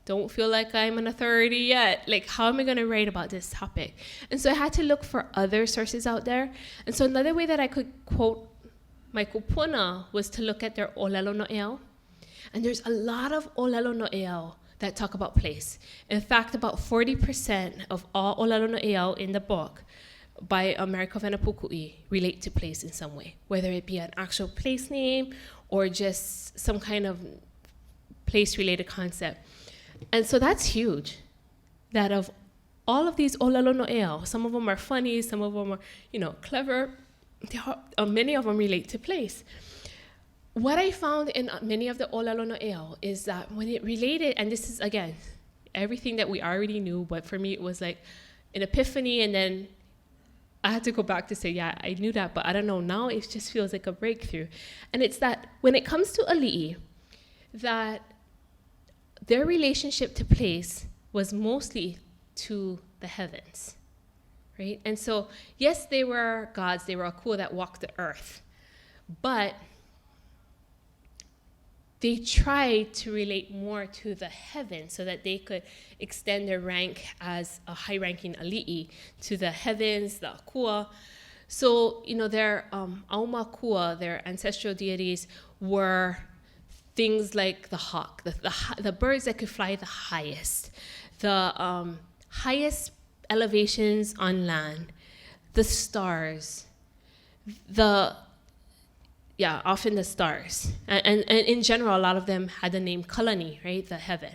don't feel like I'm an authority yet. Like, how am I going to write about this topic? And so I had to look for other sources out there. And so another way that I could quote my kupuna was to look at their olelo no'eo. And there's a lot of olelo no'eo that talk about place. In fact, about 40% of all olelo no'eo in the book by America Venapukui relate to place in some way, whether it be an actual place name or just some kind of place-related concept. And so that's huge, that of all of these olelo no'eo, some of them are funny, some of them are, you know, clever, many of them relate to place. What I found in many of the olelo no'eo is that when it related, and this is, again, everything that we already knew, but for me it was like an epiphany, and then I had to go back to say, yeah, I knew that, but I don't know, now it just feels like a breakthrough. And it's that when it comes to Ali'i, that their relationship to place was mostly to the heavens, right? And so, yes, they were gods, they were akua that walked the earth, but they tried to relate more to the heavens so that they could extend their rank as a high-ranking ali'i to the heavens, the akua. So, you know, their auma akua, their ancestral deities, were things like the hawk, the birds that could fly the highest, the highest elevations on land, the stars, often the stars. And in general, a lot of them had the name Kalani, right, the heaven.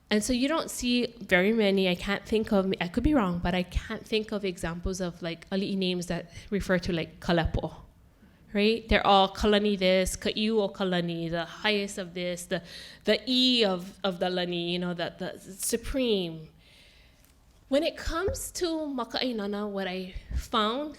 And so you don't see very many, I can't think of, I could be wrong, but I can't think of examples of like ali'i names that refer to like Kalepo, right? They're all Kalani this, Ka'iu o Kalani, the highest of this, the E of the Lani, you know, the supreme. When it comes to Maka'inana, what I found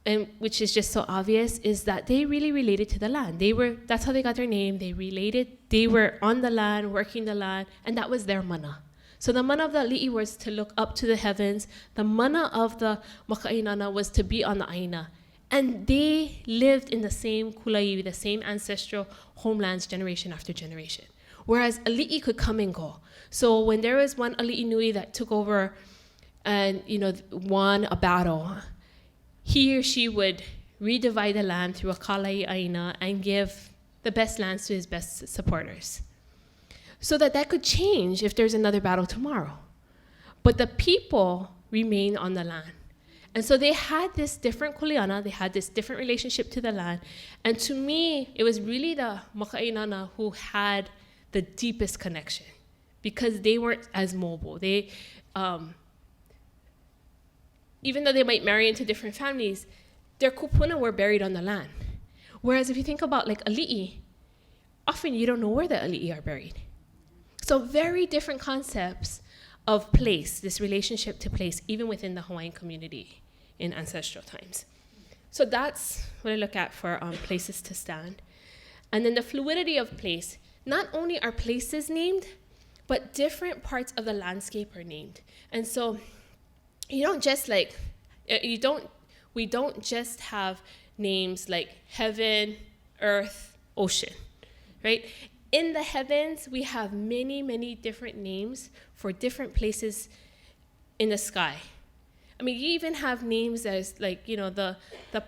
and which is just so obvious, is that they really related to the land. That's how they got their name. They were on the land, working the land, and that was their mana. So the mana of the ali'i was to look up to the heavens. The mana of the maka'inana was to be on the aina. And they lived in the same kulaiwi, the same ancestral homelands generation after generation. Whereas ali'i could come and go. So when there was one ali'i nui that took over and won a battle, he or she would redivide the land through a kalai aina and give the best lands to his best supporters. So that could change if there's another battle tomorrow. But the people remain on the land. And so they had this different kuleana, they had this different relationship to the land. And to me, it was really the maka'inana who had the deepest connection because they weren't as mobile. They, even though they might marry into different families, their kupuna were buried on the land. Whereas if you think about like ali'i, often you don't know where the ali'i are buried. So very different concepts of place, this relationship to place, even within the Hawaiian community in ancestral times. So that's what I look at for places to stand. And then the fluidity of place. Not only are places named, but different parts of the landscape are named. And so you don't just like, we don't just have names like heaven, earth, ocean, right? In the heavens, we have many, many different names for different places in the sky. I mean, you even have names as like, the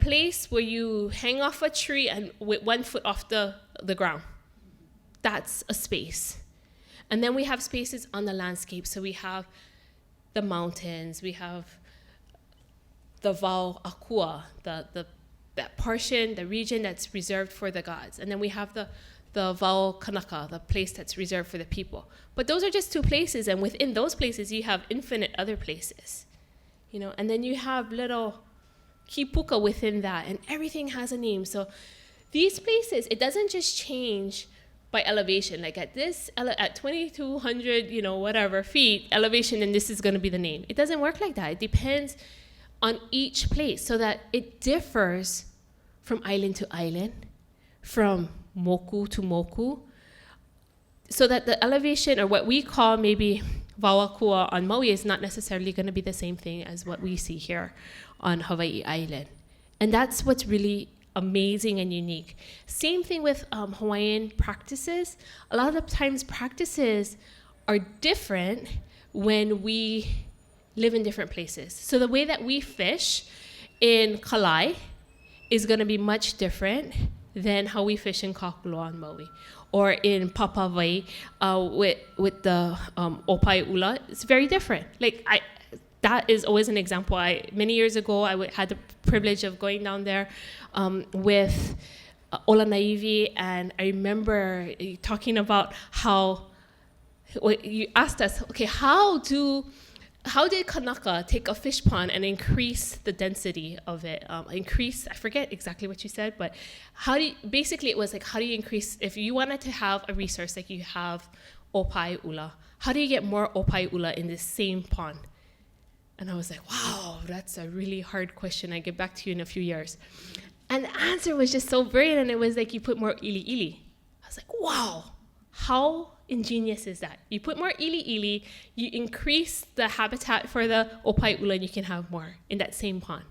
place where you hang off a tree and with 1 foot off the ground. That's a space. And then we have spaces on the landscape. So we have the mountains, we have the Wao Akua, that portion, the region that's reserved for the gods. And then we have the Wao Kanaka, the place that's reserved for the people. But those are just 2 places, and within those places, you have infinite other places. And then you have little kipuka within that, and everything has a name. So these places, it doesn't just change by elevation. Like at 2,200, whatever feet elevation, and this is going to be the name. It doesn't work like that. It depends on each place, so that it differs from island to island, from moku to moku, so that the elevation, or what we call maybe Wawakua on Maui, is not necessarily going to be the same thing as what we see here on Hawaii Island. And that's what's really amazing and unique. Same thing with Hawaiian practices. A lot of times practices are different when we live in different places. So the way that we fish in Kauai is going to be much different than how we fish in Kakula on Maui, or in Papawai with the opai ula. It's very different. That is always an example. Many years ago, I had the privilege of going down there with Ola Naivi, and I remember talking about how you asked us, okay, how did Kanaka take a fish pond and increase the density of it? I forget exactly what you said, but basically it was like, how do you increase, if you wanted to have a resource like you have opai ula, how do you get more opai ula in this same pond? And I was like, wow, that's a really hard question. I'll get back to you in a few years. And the answer was just so brilliant, and it was like, you put more ili. I was like, wow, how ingenious is that? You put more ili, you increase the habitat for the opai ula, and you can have more in that same pond.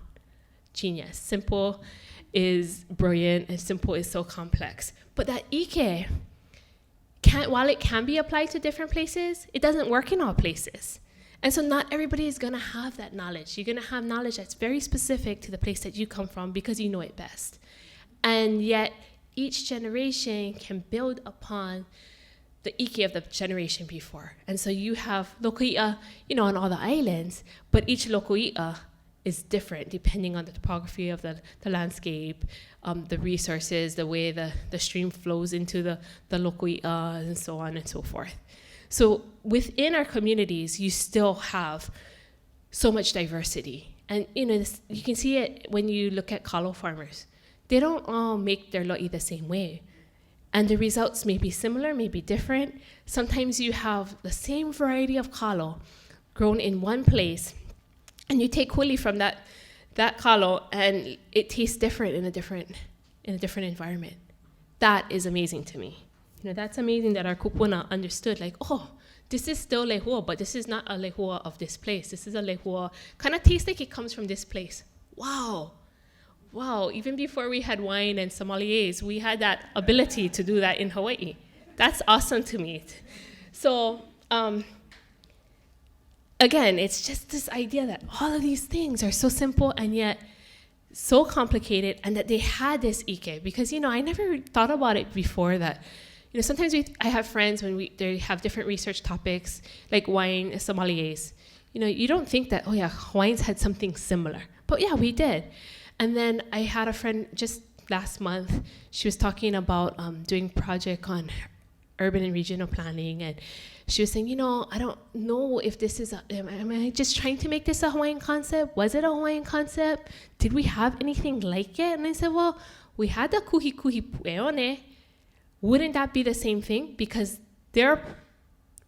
Genius. Simple is brilliant, and simple is so complex. But that ike, while it can be applied to different places, it doesn't work in all places. And so not everybody is going to have that knowledge. You're going to have knowledge that's very specific to the place that you come from because you know it best. And yet each generation can build upon the ike of the generation before. And so you have lokoi'a, on all the islands, but each lokoi'a is different depending on the topography of the landscape, the resources, the way the stream flows into the lokoi'a, and so on and so forth. So within our communities, you still have so much diversity. And you can see it when you look at kalo farmers. They don't all make their lo'i the same way. And the results may be similar, may be different. Sometimes you have the same variety of kalo grown in one place, and you take huli from that that kalo, and it tastes different in a different environment. That is amazing to me. That's amazing that our kupuna understood, like, oh, this is still lehua, but this is not a lehua of this place. This is a lehua, kind of tastes like it comes from this place. Wow, even before we had wine and sommeliers, we had that ability to do that in Hawaii. That's awesome to me. So, again, it's just this idea that all of these things are so simple and yet so complicated, and that they had this ike. Because, I never thought about it before that, sometimes I have friends when they have different research topics, like wine sommeliers. You don't think that, oh yeah, Hawaiians had something similar. But yeah, we did. And then I had a friend just last month, she was talking about doing a project on urban and regional planning, and she was saying, I don't know if this is, am I just trying to make this a Hawaiian concept? Was it a Hawaiian concept? Did we have anything like it? And I said, well, we had the kuhi pueone. Wouldn't that be the same thing? Because their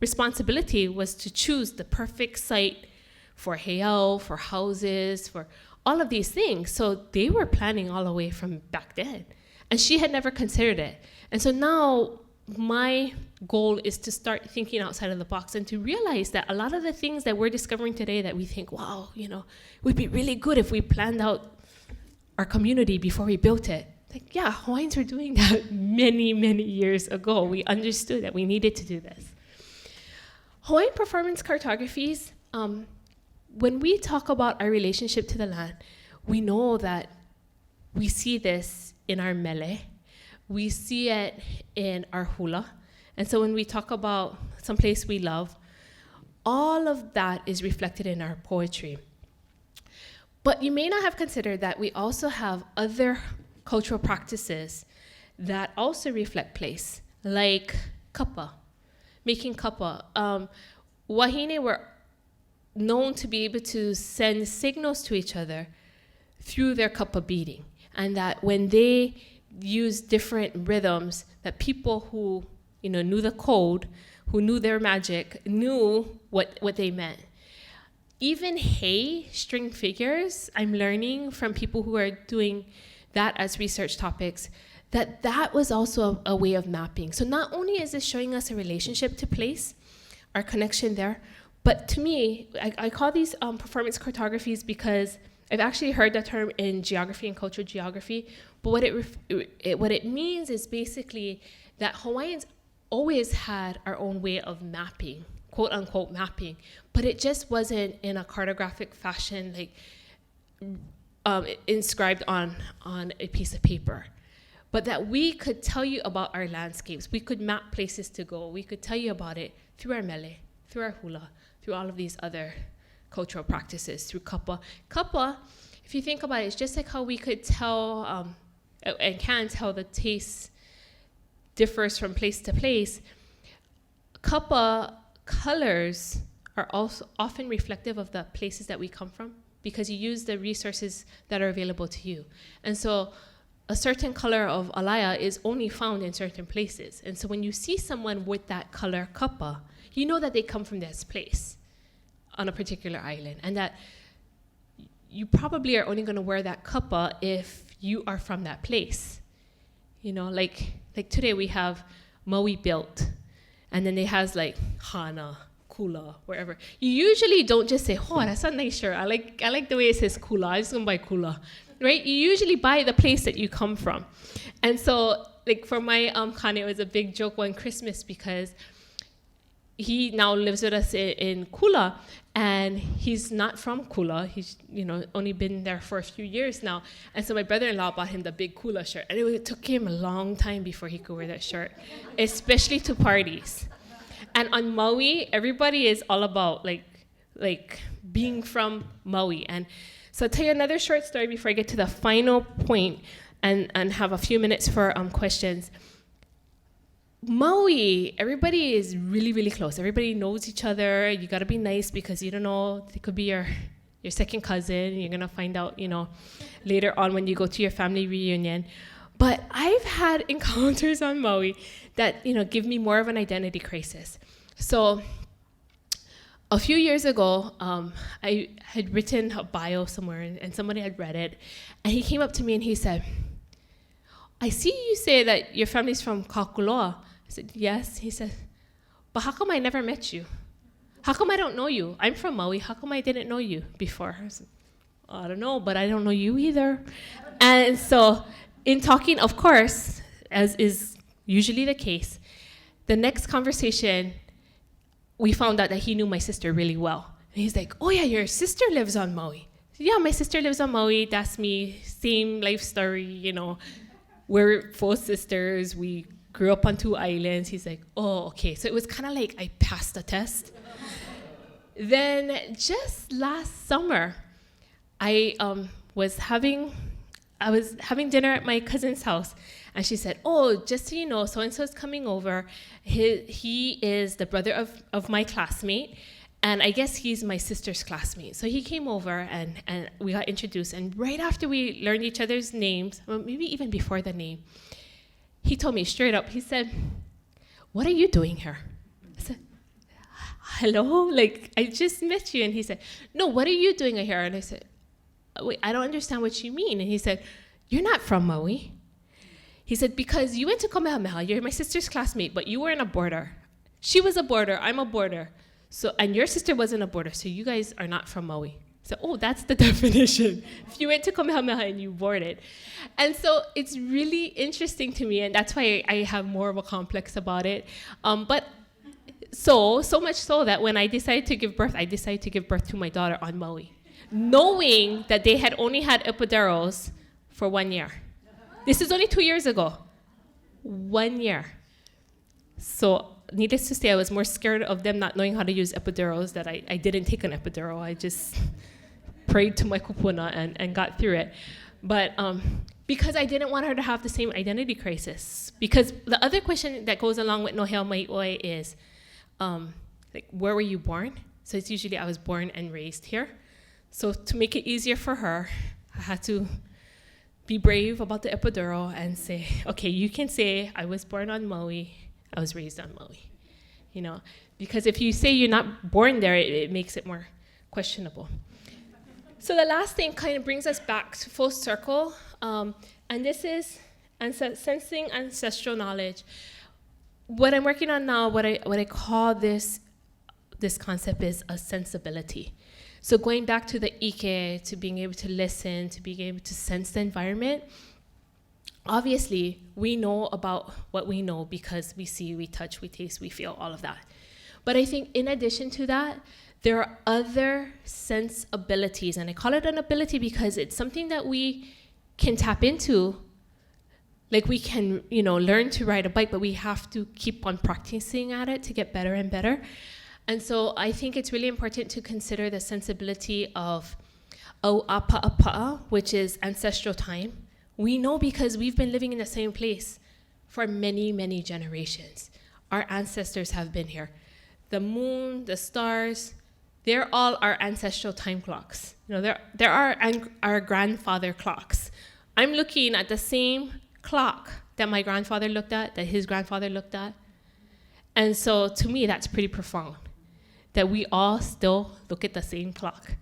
responsibility was to choose the perfect site for heiau, for houses, for all of these things. So they were planning all the way from back then. And she had never considered it. And so now my goal is to start thinking outside of the box and to realize that a lot of the things that we're discovering today that we think, wow, would be really good if we planned out our community before we built it. Like, yeah, Hawaiians were doing that many, many years ago. We understood that we needed to do this. Hawaiian performance cartographies, when we talk about our relationship to the land, we know that we see this in our mele. We see it in our hula. And so when we talk about someplace we love, all of that is reflected in our poetry. But you may not have considered that we also have other cultural practices that also reflect place, like kapa, making kapa. Wahine were known to be able to send signals to each other through their kapa beating, and that when they used different rhythms, that people who knew the code, who knew their magic, knew what they meant. Even hei, string figures, I'm learning from people who are doing that as research topics, that was also a way of mapping. So not only is this showing us a relationship to place, our connection there, but to me, I call these performance cartographies because I've actually heard that term in geography and cultural geography, but what it means is basically that Hawaiians always had our own way of mapping, quote unquote mapping, but it just wasn't in a cartographic fashion, like inscribed on a piece of paper. But that we could tell you about our landscapes, we could map places to go, we could tell you about it through our mele, through our hula, through all of these other cultural practices, through kapa. Kapa, if you think about it, it's just like how we could tell and can tell the taste differs from place to place. Kapa colors are also often reflective of the places that we come from, because you use the resources that are available to you. And so a certain color of alaya is only found in certain places. And so when you see someone with that color kapa, you know that they come from this place on a particular island, and that you probably are only going to wear that kapa if you are from that place. Like today we have Maui built, and then they has like Hana, Kula, wherever. You usually don't just say, oh, that's a nice shirt. I like the way it says Kula. I'm just gonna buy Kula, right? You usually buy the place that you come from. And so, like for my kane, it was a big joke one Christmas because he now lives with us in Kula, and he's not from Kula. He's only been there for a few years now. And so my brother-in-law bought him the big Kula shirt, and it took him a long time before he could wear that shirt, especially to parties. And on Maui, everybody is all about like being from Maui. And so I'll tell you another short story before I get to the final point and have a few minutes for questions. Maui, everybody is really, really close. Everybody knows each other. You gotta be nice because you don't know, they could be your second cousin. You're gonna find out, later on when you go to your family reunion. But I've had encounters on Maui that, give me more of an identity crisis. So a few years ago, I had written a bio somewhere, and somebody had read it, and he came up to me and he said, I see you say that your family's from Kakuloa. I said, yes. He said, but how come I never met you? How come I don't know you? I'm from Maui. How come I didn't know you before? I said, I don't know, but I don't know you either. And so in talking, of course, as is usually the case, the next conversation, we found out that he knew my sister really well. And he's like, oh yeah, your sister lives on Maui. Yeah, my sister lives on Maui. That's me. Same life story, you know. We're full sisters. We grew up on 2 islands. He's like, oh, okay. So it was kind of like I passed the test. Then just last summer, I was having dinner at my cousin's house, and she said, oh, just so you know, so-and-so is coming over. He is the brother of my classmate, and I guess he's my sister's classmate. So he came over, and we got introduced, and right after we learned each other's names, well, maybe even before the name, he told me straight up, he said, what are you doing here? I said, hello, like, I just met you. And he said, no, what are you doing here? And I said, wait, I don't understand what you mean. And he said, you're not from Maui. He said, because you went to Kamehameha, you're my sister's classmate, but you were in a border. She was a border, I'm a border. So, and your sister wasn't a border, so you guys are not from Maui. So, oh, that's the definition. If you went to Kamehameha and you boarded. And so it's really interesting to me, and that's why I have more of a complex about it. But so much so that when I decided to give birth to my daughter on Maui, knowing that they had only had epidurals for 1 year. This is only 2 years ago. 1 year. So needless to say, I was more scared of them not knowing how to use epidurals that I didn't take an epidural. I just prayed to my kupuna and got through it. But because I didn't want her to have the same identity crisis. Because the other question that goes along with Nohea Mai'oi is, like, where were you born? So it's usually I was born and raised here. So to make it easier for her, I had to be brave about the epidural and say, okay, you can say I was born on Maui, I was raised on Maui, you know, because if you say you're not born there, it makes it more questionable. So the last thing kind of brings us back to full circle, and this is sensing ancestral knowledge. What I'm working on now, what I call this concept is a sensibility. So going back to the Ike, to being able to listen, to being able to sense the environment, obviously we know about what we know because we see, we touch, we taste, we feel, all of that. But I think in addition to that, there are other sense abilities, and I call it an ability because it's something that we can tap into. Like we can, you know, learn to ride a bike, but we have to keep on practicing at it to get better and better. And so I think it's really important to consider the sensibility of O'apa'apa'a, which is ancestral time. We know because we've been living in the same place for many, many generations. Our ancestors have been here. The moon, the stars, they're all our ancestral time clocks. You know, there are our grandfather clocks. I'm looking at the same clock that my grandfather looked at, that his grandfather looked at. And so to me, that's pretty profound, that we all still look at the same clock.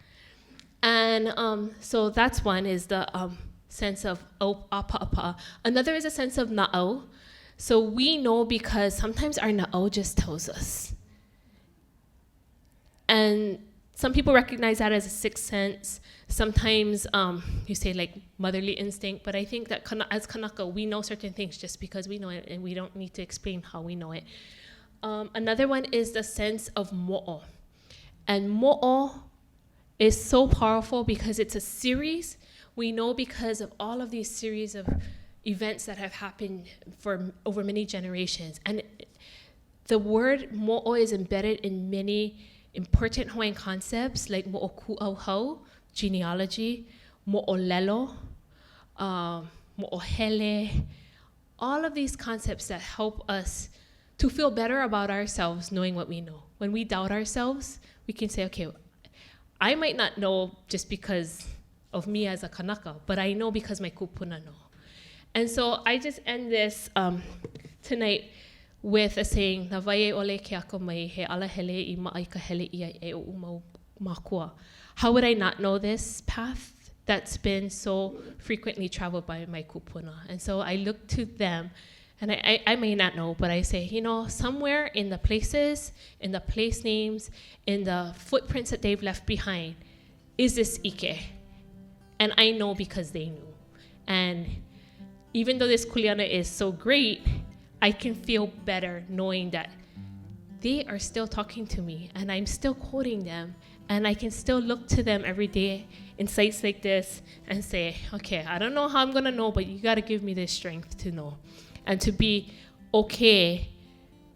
And so that's one, is the sense of O'apa'apa'a. Another is a sense of na'au. So we know because sometimes our na'au just tells us. And some people recognize that as a sixth sense. Sometimes you say like motherly instinct, but I think that as Kanaka, we know certain things just because we know it, and we don't need to explain how we know it. Another one is the sense of mo'o. And mo'o is so powerful because it's a series. We know because of all of these series of events that have happened for over many generations. And the word mo'o is embedded in many important Hawaiian concepts like mo'oku'auhau, genealogy, mo'olelo, mo'ohele, all of these concepts that help us to feel better about ourselves knowing what we know. When we doubt ourselves, we can say, okay, I might not know just because of me as a Kanaka, but I know because my kupuna know. And so I just end this tonight with a saying, "Na vai e ole ke ako mai he ala hele I mai ka hele ia e o umau makua." How would I not know this path that's been so frequently traveled by my kupuna? And so I look to them, and I may not know, but I say, somewhere in the places, in the place names, in the footprints that they've left behind, is this Ike? And I know because they knew. And even though this kuleana is so great, I can feel better knowing that they are still talking to me, and I'm still quoting them, and I can still look to them every day in sites like this and say, okay, I don't know how I'm gonna know, but you gotta give me the strength to know and to be okay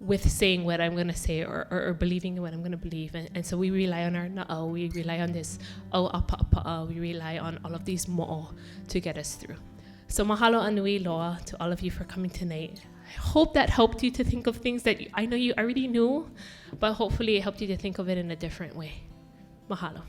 with saying what I'm gonna say or believing in what I'm gonna believe. And so we rely on our na'au, we rely on this au'apa'a, we rely on all of these mo'o to get us through. So mahalo anui loa to all of you for coming tonight. I hope that helped you to think of things that I know you already knew, but hopefully it helped you to think of it in a different way. Mahalo.